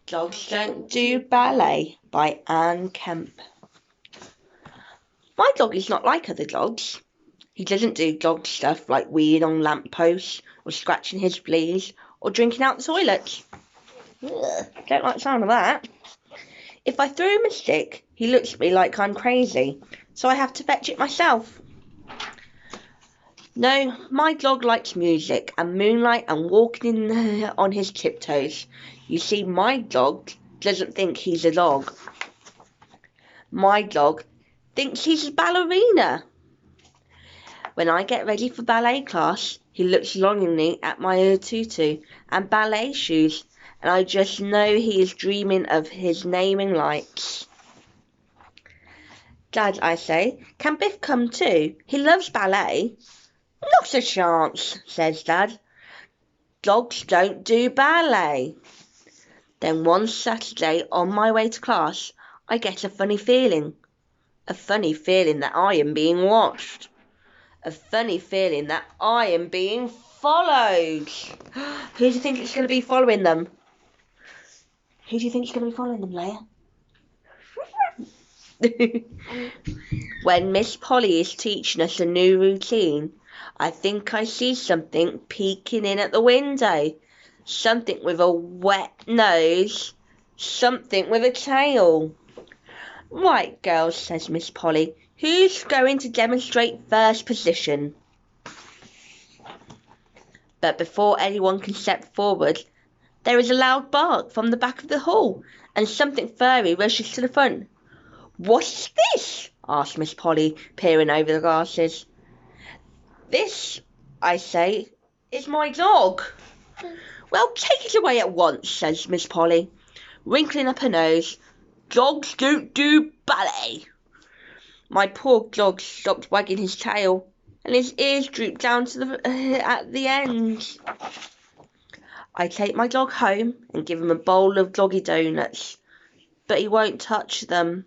Dogs Don't Do Ballet by Anne Kemp. My dog is not like other dogs. He doesn't do dog stuff like weeing on lampposts or scratching his fleas or drinking out the toilet. Ugh, don't like the sound of that. If I throw him a stick, he looks at me like I'm crazy, so I have to fetch it myself. No, my dog likes music and moonlight and walking on his tiptoes. You see, my dog doesn't think he's a dog. My dog thinks he's a ballerina. When I get ready for ballet class, he looks longingly at my tutu and ballet shoes, and I just know he is dreaming of his naming lights. Dad, I say, can Biff come too? He loves ballet. Not a chance, says Dad. Dogs don't do ballet. Then one Saturday on my way to class, I get a funny feeling. A funny feeling that I am being watched. A funny feeling that I am being followed. Who do you think is going to be following them? Who do you think is going to be following them, Leia? When Miss Polly is teaching us a new routine, I think I see something peeking in at the window. Something with a wet nose. Something with a tail. Right, girls, says Miss Polly. Who's going to demonstrate first position? But before anyone can step forward, there is a loud bark from the back of the hall, and something furry rushes to the front. What's this? Asked Miss Polly, peering over the glasses. This, I say, is my dog. Well, take it away at once, says Miss Polly, wrinkling up her nose. Dogs don't do ballet. My poor dog stopped wagging his tail, and his ears drooped down to at the ends. I take my dog home and give him a bowl of doggy donuts, but he won't touch them.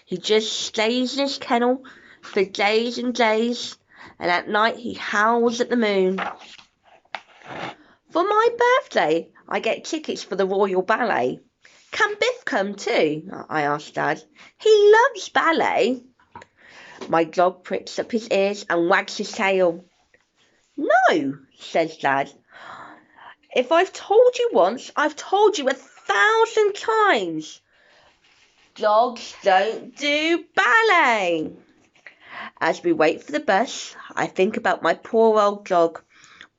He just stays in his kennel for days and days, and at night he howls at the moon. For my birthday, I get tickets for the Royal Ballet. Can Biff come too? I asked Dad. He loves ballet. My dog pricks up his ears and wags his tail. No, says Dad. If I've told you once, I've told you 1,000 times. Dogs don't do ballet. As we wait for the bus, I think about my poor old dog,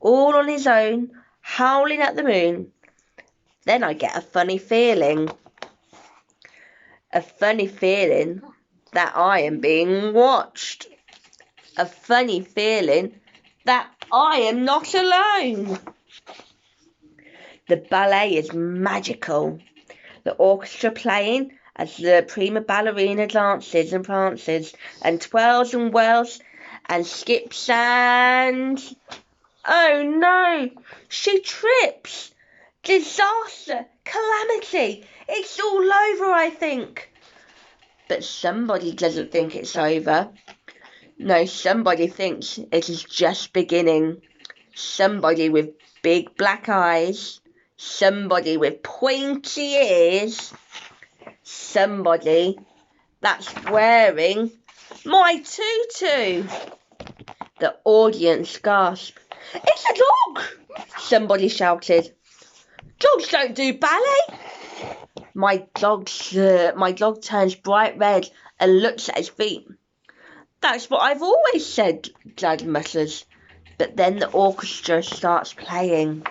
all on his own, howling at the moon. Then I get a funny feeling. A funny feeling that I am being watched. A funny feeling that I am not alone. The ballet is magical. The orchestra playing as the prima ballerina dances and prances and twirls and whirls and skips and... Oh no! She trips! Disaster! Calamity! It's all over, I think. But somebody doesn't think it's over. No, somebody thinks it is just beginning. Somebody with big black eyes. Somebody with pointy ears. Somebody that's wearing my tutu. The audience gasped. It's a dog! Somebody shouted. Dogs don't do ballet. My dog turns bright red and looks at his feet. That's what I've always said, Dad mutters. But then the orchestra starts playing.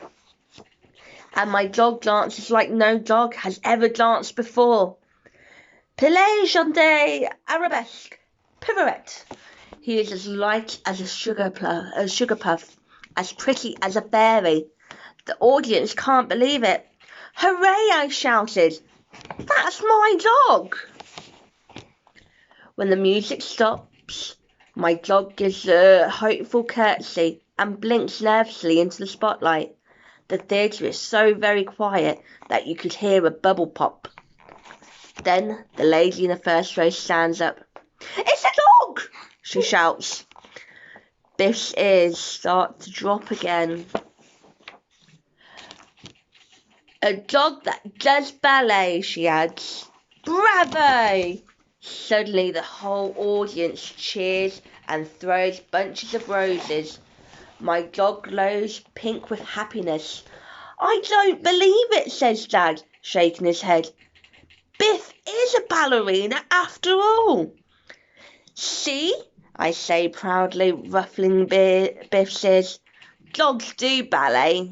And my dog dances like no dog has ever danced before. Pile, Jante, arabesque, pirouette. He is as light as a sugar puff, as pretty as a fairy. The audience can't believe it. Hooray, I shouted. That's my dog. When the music stops, my dog gives a hopeful curtsy and blinks nervously into the spotlight. The theatre is so very quiet that you could hear a bubble pop. Then the lady in the first row stands up. It's a dog! She shouts. Biff's ears start to drop again. A dog that does ballet, she adds. Bravo! Suddenly the whole audience cheers and throws bunches of roses. My dog glows pink with happiness. I don't believe it, says Dad, shaking his head. Biff is a ballerina after all. See, I say proudly, ruffling Biff's ears. Dogs do ballet.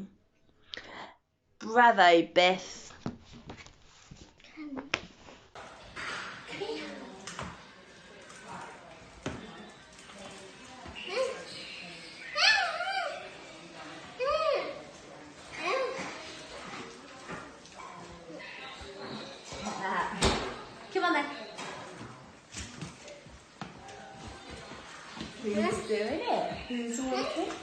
Bravo, Biff. Come on then. Who's doing it? Who's walking?